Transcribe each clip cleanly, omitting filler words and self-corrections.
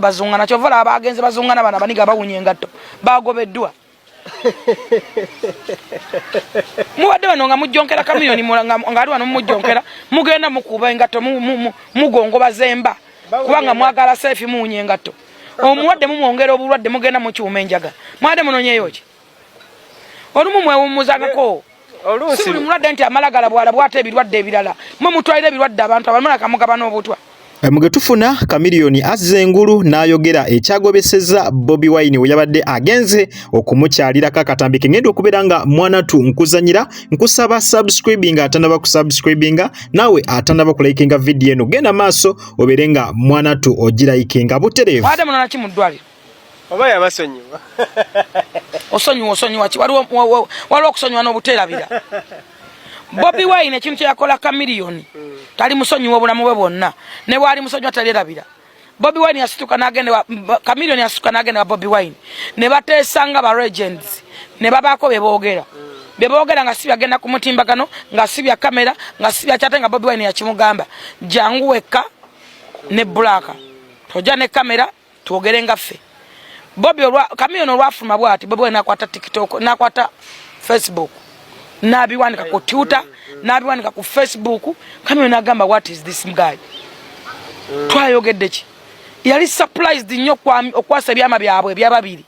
bazungana chovala abagenze bazungana bana baniga bawunye engatto bagobeddwa muwadde bano nga mujjonkera kamiliyoni ngaali wano mujjonkera mugenda mukuba engatto mugongo bazemba kubanga mwagala sefi muwunye engatto omuwadde mumwongera obulwadde mugenda mukyuma enjaga mwadde munonyeyo ki olumu mwewummuzangako oluusi buli mulwadde nti amalagala bwala bwate ebirwadde ebirala mwe mutwalira ebirwadde abantu abalala kamugabana obutwa. Muge tufuna Chameleone azze engulu n'ayogera ekyagobeseza Bobi Wine we yabadde agenze okumukyalirako akatambi ke ngenda okubeera nga mwanatu nkuzanyira nkusaba subscribinga atanaba kusubscribinga nawe atanaba kulikinga video eno genda maaso obeere nga mwanatu ogirayikinga butereevu. Wadde munona ki mu ddwaliro oba yabasonyiwa osonyiwa ki waliwo okusonyiwa n'obuteerabira. Bobi Wine ekintu kyakola Chameleone tali musonyiwa obulamu bwe bwonna ne bwali musonyiwa talirabira. Bobi Wine yasituka n'agenda Chameleone yasituka n'agenda Bobi Wine ne bateesanga ba legends ne babaako beboogera nga sibya agenda ku mutimbagano nga sibya kamera nga sibya kyate nga Bobi Wine yakimugamba jangu wekka ne Black tojja ne kamera tuogere nga ffe. Chameleone olwafuluma bwati Bobi Wine nakwata TikTok nakwata Facebook nabiwanika ku Twitter nabiwanika ku Facebook. Chameleone agamba what is this guy twayogedde ki yali surprised nnyo okwasa ebyama byabwe byababiri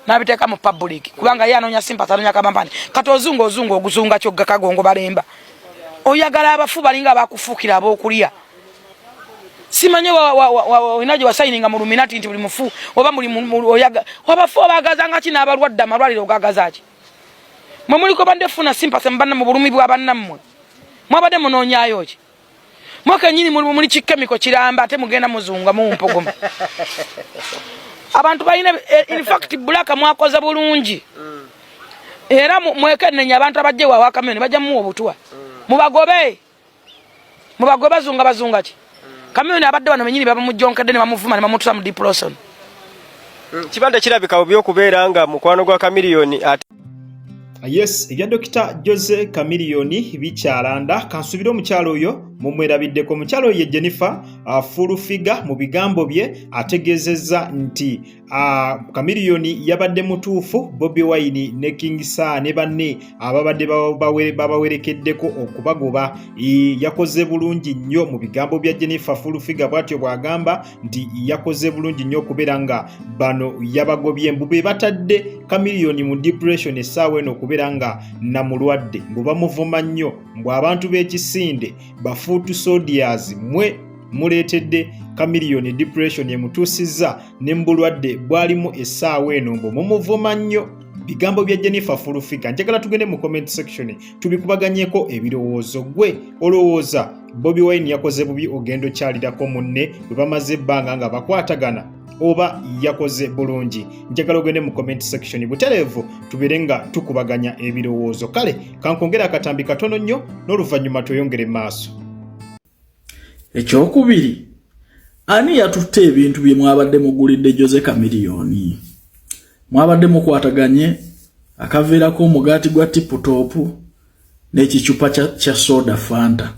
nabiteeka mu public kubanga yanoonya sympathy anonya kampani kati ozunga oguzunga kyogga kagongo balemba oyagala abafu balinga abakufuukira ab'okulya simanye inaje wasaininga mu Illuminati nti buli mufu oba muli oyaga abafu abagazanga ki n'abalwadde amalwaliro ogagaza ki mwe muliko bandefuna sympathy mbanna mu bulumi bwa bannammwe mwabadde munoonyaayo ki mwaka nyini muli kikemiko kiramba ate mugenda muzunga mu mpogoma abantu balina in fact Black mwakoze bulungi era mwekenenya abantu abajje wa Chameleone bajja mu obutwa mubagobe bazunga ki Chameleone abadde bano menyini baba mujjonkedde ne bamuvuma ne bamutusa mu depression. Kibanda kirabika by'okubeera nga mukwano gwa Chameleone Yes, ya Dr. Jose Chameleone bikyalanda kansubira omukyalo oyo mumwerabiddeko. Omukyalo ye Jennifer Fulufiga mu bigambo bye ategezezza nti Chameleone yabadde mutuufu Bobi Wine ne King Saa ne banne ababadde babawerekeddeko okubagoba. Yakoze bulungi nnyo mu bigambo bya Jennifer Fulufiga bw'atyo bw'agamba nti yakoze bulungi nnyo okubeera nga bano yabagobye mbube batadde Chameleone mu depression essaawa eno okubeera nga namulwadde mbu bamuvuma nnyo mbu abantu b'ekisinde bafuutu soldiers mwe muleetedde Chameleone depression emutuusizza ne mbulwadde bwalimu essaawa eno mbu mumuvuma nnyo. Bigambo bya Jennifer Fulufiga. Njagala tugende mu comment section tubikubaganyeko ebirowoozo. Gwe olowooza Bobi Wine yakoze bubi ogendo kyalirako munne bwe bamaze ebbanga nga bakwatagana oba yakoze bulungi? Njagala ogende mu comment section butereevu tubeere nga tukubaganya ebirowoozo. Kale kankongera akatambi katono nnyo n'oluvannyuma tweyongere maaso. Ekyokubiri, ani yatutte ebintu bye mwabadde mugulidde Jose Chameleone? Mwabadde mukwataganye akaveerako omugaati gwa tiputopu n'ekicupa kya soda Fanta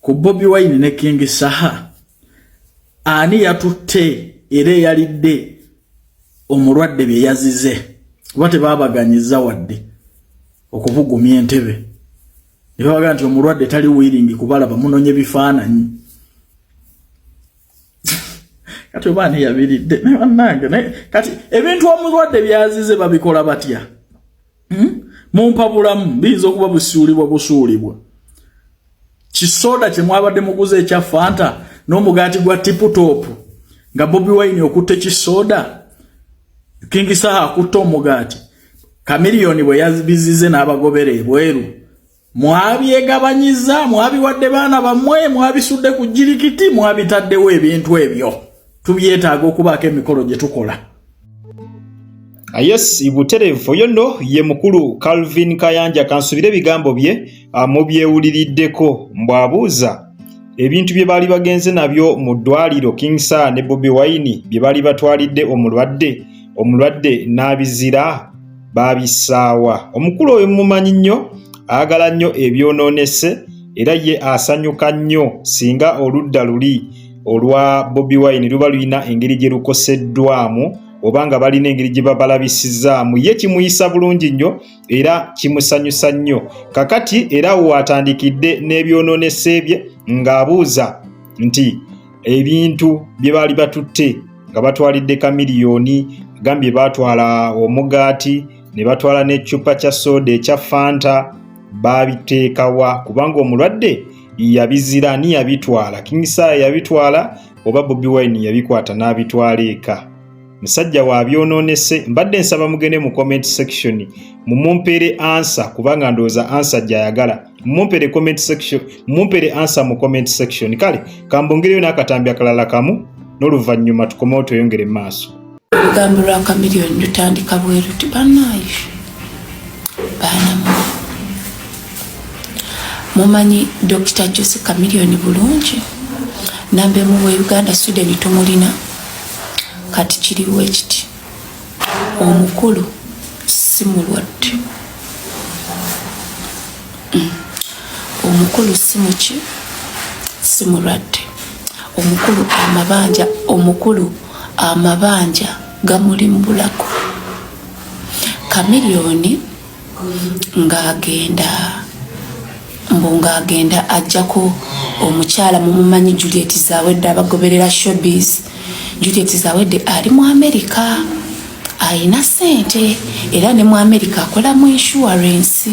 ku Bobi Wine ne King Saha. Ani yatutte era eyalidde omulwadde bye yazize kuba tebabaganyiza wadde okubugumya entebe ne babaga nti omulwadde tali wiringi kubalaba munonye bifaananyi. Kati obani yabiridde ne bannange kati ebintu omulwadde byazize babikola batya? Mumpa bulamu biza okuba busuulibwa kisoda kye mwabadde muguze ekya Fanta n'omugaati gwa tiputopu nga Bobi Wine okutte kisoda King Saha akutte omugaati Chameleone bwe yabizize n'abagobera ebweru mwabyegabanyiza mwabiwadde baana bammwe mwabisudde ku jirikiti mwabitaddewo ebintu ebyo tubyetaaga okubaako emikolo gye tukola. Yes, ibuterevu yono ye mukulu Calvin Kayanja kansubire ebigambo bye mu byewuliriddeko mbwabuuza ebintu bye bali bagenze nabyo mu ddwaliro King Saa ne Bobi Wine bye bali batwalidde omulwadde n'abizira babisaawa. Omukulu oyo mumanyi nnyo agala nnyo ebyonoonese era ye asanyuka nnyo singa oludda luli olwa Bobi Wine luba lulina engeri gye lukoseddwamu oba nga balina engeri gye babalabisizaamu ye kimuyisa bulungi nnyo era kimusanyusa nnyo. Kakati era watandikidde n'ebyonoonese bye ng'abuuza nti ebintu bye baali batutte nga batwalidde Chameleone, agambye baatwala omugaati ne batwala n'eccupa kya soda ekya Fanta, babiteekawa kubanga omulwadde yabizira ani yabitwala? King Sir yabitwala oba Bobi Wine yabikwata n'abitwala eka? Musajja wa byonoonese. Mbadde nsaba mugende mu comment section mumumpere answer kubanga ndowooza answer gy'ayagala. Mumumpere comment section, mumumpere answer mu comment section. Kale kambongereyo n'akatambi akalala kamu n'oluvannyuma tukomewo tweyongere mu maaso. Olugambo lwa Chameleone lutandika bwe luti bannaayi baanamu mumanyi Dr. Jose Chameleone bulungi nambe mu Uganda Sweden tumulina kati kiriwo ekiti omukulu si mulwadde omukulu si muki si mulwadde omukulu amabanja gamuli mu bulako. Chameleone ng'agenda ajjako omukyala mumumanyi Juliet Zawedde abagoberera showbiz. Juliet Zawedde ali mu America ayina ssente era ne mu America akola mu insurance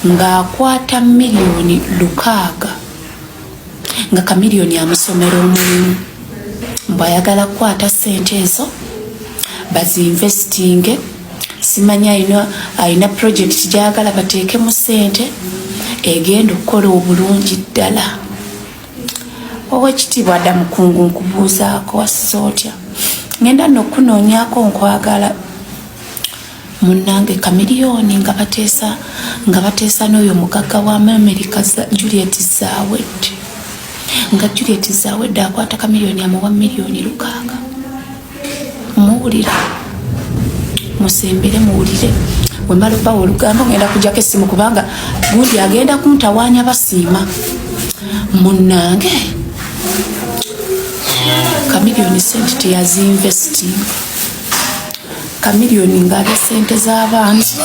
ng'akwata miliyoni 600 nga Chameleone amusomera omulimu mbwayagala kukwata ssente ezo bazinvestinge. Simanyi ayina project gyagala bateeke mu ssente egenda okukola obulungi ddala. Owekitiibwa Adamu Kungu nkubuuzaako wasiza otya? Ngenda n'okunoonyaako nkwagala munnange Chameleone nga bateesa n'oyo mugagga wa America Juliet Zawedde. Nga Juliet Zawedde akwata Chameleone amuwa miliyoni 600. Muwulira musembere muwulire wemala obbawo olugambo ngenda kujjako essimu kubanga gundi agenda kuntawaanya basiima munnange. Chameleone sente teyazinvesting. Chameleone ng'alya sente z'abantu.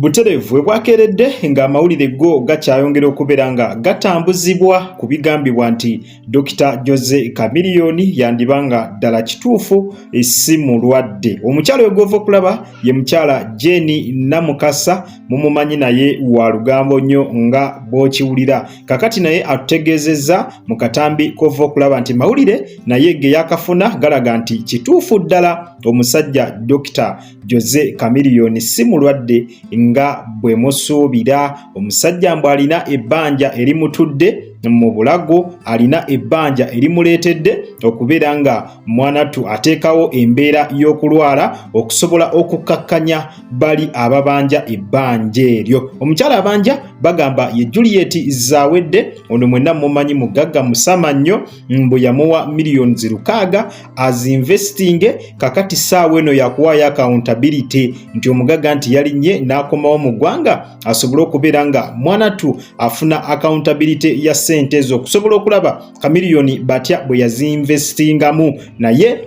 Buterevu webwakeredde ng'amawulire go gakyayongera okubeera nga gatambuzibwa ku bigambibwa nti Dr. Jose Chameleone yandibanga ddala kituufu si mulwadde. Omukyala wegova okulaba ye mukyala Jenny Namukasa, mumumanyi naye wa lugambo nnyo nga bw'okiwulira. Kakati naye atutegeezezza mu katambi kova okulaba nti mawulire naye ge yakafuna galaga nti kituufu ddala omusajja Dr. Jose Chameleone si mulwadde nga bwe musuubira. Omusajja mbw alina ebbanja erimutudde mu bulago, alina ebbanja erimuleetedde okubeera nga mwanatu ateekawo embeera y'okulwala okusobola okukkakkanya bali ababanja ebbanja eryo. Omukyala abanja bagamba ye Juliet Zawedde, ono mwenna mumanyi mugagga musama nnyo, mbu yamuwa miliyoni 600 azinvestinge. Kakati saawa eno yakuwaayo accountability nti omugagga nti yalinnye n'akomawo mu ggwanga asobole okubeera nga mwanatu afuna accountability ya sente ezo okusobola okulaba Chameleone batya bwe yazinvestingamu. Naye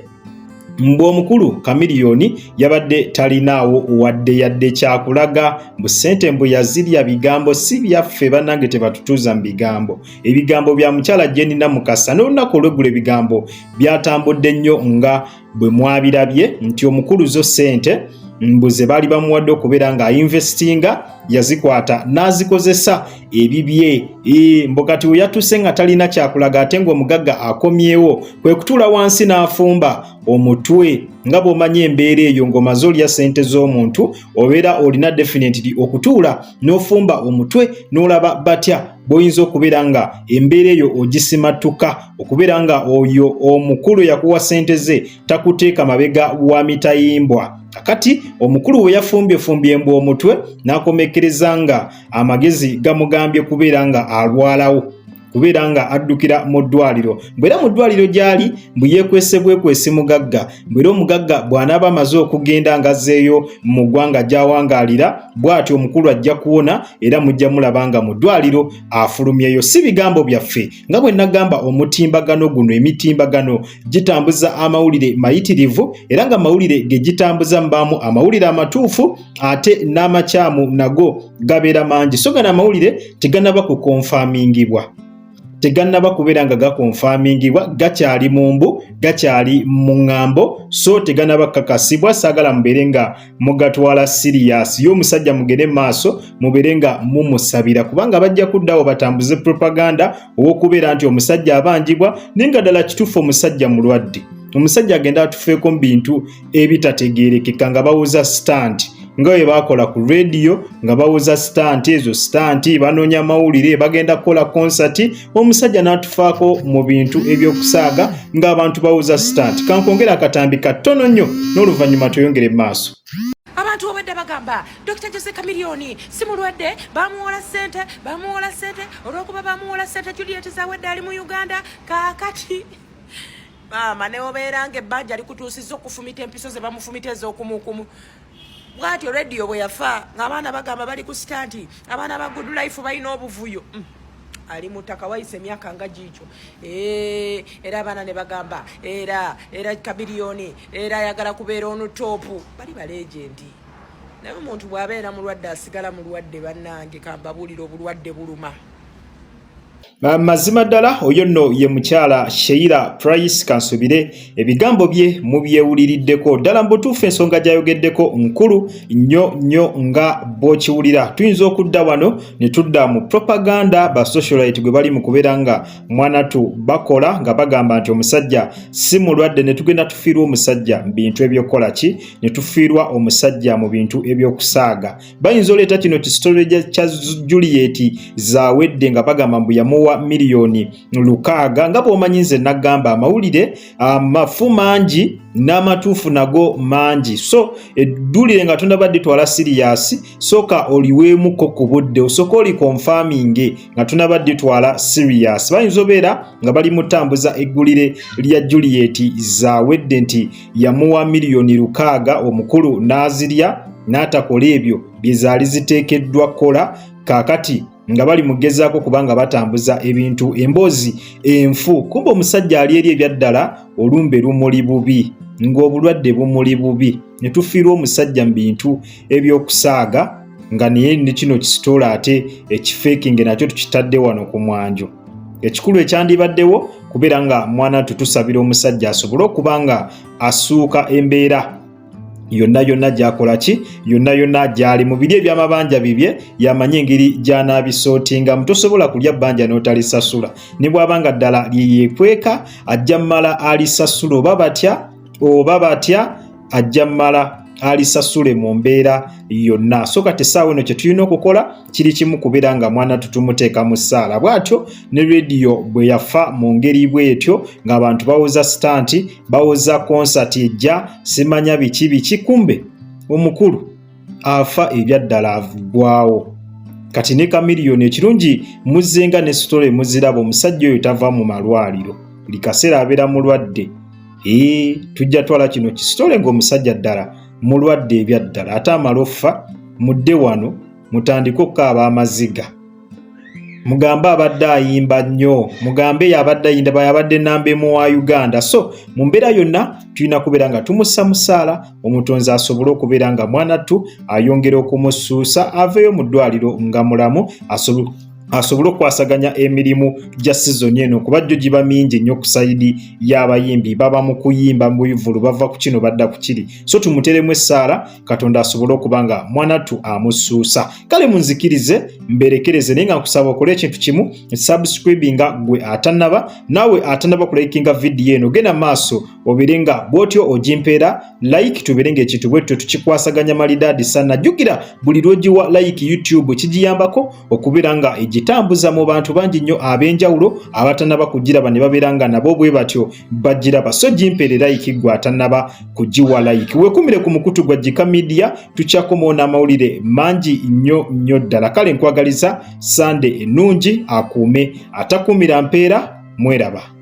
mbu omukulu Chameleone yabadde talinaawo wadde yadde kyakulaga mbu ssente mbu yazirya. Bigambo si byaffe bannange, tebatutuuza mu bigambo. Ebigambo bya mukyala Jenny Namukasa n'olunaku olw'eggulo ebigambo byatambudde nnyo nga bwe mwabirabye nti omukulu zo ssente mbuze bali bamuwadde okubeera nga investinga yazikwata n'azikozesa ebibye. Mbokati we yatuse nga talina kyakulaga ate ng'omugagga akomyewo kwe kutuula wansi n'afumba omutwe. Nga bw'omanyi embeera eyo ng'omaze olya ssente z'omuntu obeera olina definitely okutuula n'ofumba omutwe n'olaba batya bw'oyinza okubeera nga embeera eyo ogisimattuka okubeera nga oyo omukulu yakuwa ssente ze takuteeka mabega wa mitayimbwa. Kakati omukulu we yafumbye omutwe n'akomekereza nga amagezi gamugambye kubeera nga alwalawo kubeera nga addukira mu ddwaliro bwera mu ddwaliro gyali mbu yeekwese bwekwesi mugagga bwera omugagga bw'anaaba amaze okugenda ngazzeeyo mu ggwanga gy'awangaalira bw'atyo omukulu ajja kuwona era mujja mulaba nga mu ddwaliro afulumyeyo. Si bigambo byaffe nga bwe nagamba omutimbagano guno emitimbagano gitambuza amawulire mayitirivu era nga amawulire ge gitambuza mbaamu amawulire amatuufu ate n'amakyamu nago gabeera mangi so gano amawulire teganaba kukonfamingibwa teganaba kubeera nga gakonfamingibwa gakyali mu mbu gakyali mu ŋŋambo so teganaba kakasibwa saagala mubeere nga mugatwala sirias y'omusajja mugere maaso mubeere nga mumusabira kubanga bajja kuddawo batambuze propaganda ow'okubeera nti omusajja abanjibwa naye nga ddala kituufu omusajja mulwadde omusajja agenda atufeeko mu bintu ebitategeerekeka nga bawuza stand nga bwe baakola ku radio nga bawuza stand ezo stand banoonya amawulire bagenda kukola konsati omusajja n'atufaako mu bintu ebyokusaaga ng'abantu bawuza stand kankongera akatambi katono nnyo n'oluvannyuma tuyongere mu maaso. Abantu obadde bagamba Dr. Jose Chameleon si mulwadde bamuwola ssente olw'okuba bamuwola ssente Juliet zawedde ali mu Uganda kaakati maama ne obeera ng'ebbanja likutuusizza okufumita empiso ze bamufumita ez'okumukumu bwatyo radio bwe yafa ng'abaana bagamba bali ku stanti abaana ba Good Life balina obuvuyo ali mutaka wayise emyaka nga giikyo era abaana ne bagamba era Chameleon era ayagala kubeera onu toopu bali balegendi naye omuntu bw'abeera mulwadde asigala mulwadde bannange kambabuulira obulwadde buluma. Mazima ddala oyo nno ye mukyala Sheila Price kansubire ebigambo bye mu byewuliriddeko ddala mu butuufu ensonga gy'ayogeddeko nkulu nnyo nga bw'okiwulira tuyinza okudda wano ne tudda mu propaganda ba socialite gwe bali mu kubeera nga mwanatu bakola nga bagamba nti omusajja si mulwadde ne tugenda tufiirwa omusajja mu bintu ebyokukola ki ne tufiirwa omusajja mu bintu ebyokusaaga bayinza oleeta kino kisitole kya Juliet zawedde nga bagamba mbu yamuwa miliyoni 600 nga bw'omanyi nze nagamba amawulire amafu mangi n'amatuufu nago mangi so eddulire nga tonabadde twala sirias soka oliweemuko ku budde osooka oli confirming nga tonabadde twala sirias bayinza obeera nga bali mutambuza eggulire lya Juliet zawedde nti yamuwa miliyoni 600 omukulu n'azirya n'atakola ebyo byezaali ziteekeddwa kola kaakati nga bali mugezaako kubanga batambuza ebintu emboozi enfu kumbe omusajja ali eri ebyaddala olumbe lumuli bubi ng'obulwadde bumuli bubi ne tufiirwa omusajja mu bintu ebyokusaaga nga naye ne kino kisitoola ate ekifeekinge nakyo tukitadde wano ku mwanjo ekikulu ekyandibaddewo kubeera nga mwana tutusabira omusajja asobole okuba nga asuuka embeera yonna gyakola ki yonna gyali mu biri ebyamabanja bibye yamanye engeri gy'anaabisootinga mutosobola kulya bbanja n'otalisasula ne bw'abanga ddala lyeyeekweka ajja mmala alisasula oba batya ajja mmala alisasule mu mbeera yonna so kati essaawa eno kye tulina okukola kiri kimu kubeera nga mwana tutumuteeka mu ssaala bw'atyo ne rediyo bwe yafa mu ngeri bw'etyo ng'abantu bawoza stanti bawoza konsati ejja simanya biki kumbe omukulu afa ebyaddala avugwawo kati ne Chameleon ekirungi muzzenga ne sitole muziraba omusajja oyo tava mu malwaliro buli kaseera abeera mulwadde tujja twala kino kisitole ng'omusajja ddala mulwadde ebyaddala ate amalofa mudde wano mutandike okukaaba amaziga mugambe abadde ayimba nnyo mugambe yabadde ayinda yabadde nambemu wa Uganda so mu mbeera yonna tulina kubeera nga tumussa musaala omutonzi asobole okubeera nga mwanatu ayongera okumusuusa aveeyo mu ddwaliro nga mulamu asobole okwasaganya emirimu gya sizoni eno kuba jjo giba mingi nnyo ku sayidi y'abayimbi baba mu kuyimba mu bivulu bava ku kino badda ku kiri so tumuteremu essaala Katonda asobole okuba nga mwanatu amusuusa kale munzikirize mberekereze naye nga nkusaba okole ekintu kimu subscribinga gwe atannaba naawe atannaba kulayikinga vidiyo eno genda maaso obeere nga bw'otyo ogimpeera like tubeere ng'ekintu bwetyo tukikwasaganya malidaadi sana jjukira buli lw'ogiwa like YouTube kigiyambako okubeera nga gitambuza mu bantu bangi nnyo ab'enjawulo abatanaba kugiraba ne babeera nga nabo bwe batyo bagiraba. So Jimpere like gwe atanaba kugiwa like. Weekumire ku mukutu gwa Jika Media, tukyakomawo n'amawulire mangi nnyo ddala. Kale nkwagaliza Sunday ennungi, akuume atakuumira mpeera. Mweraba.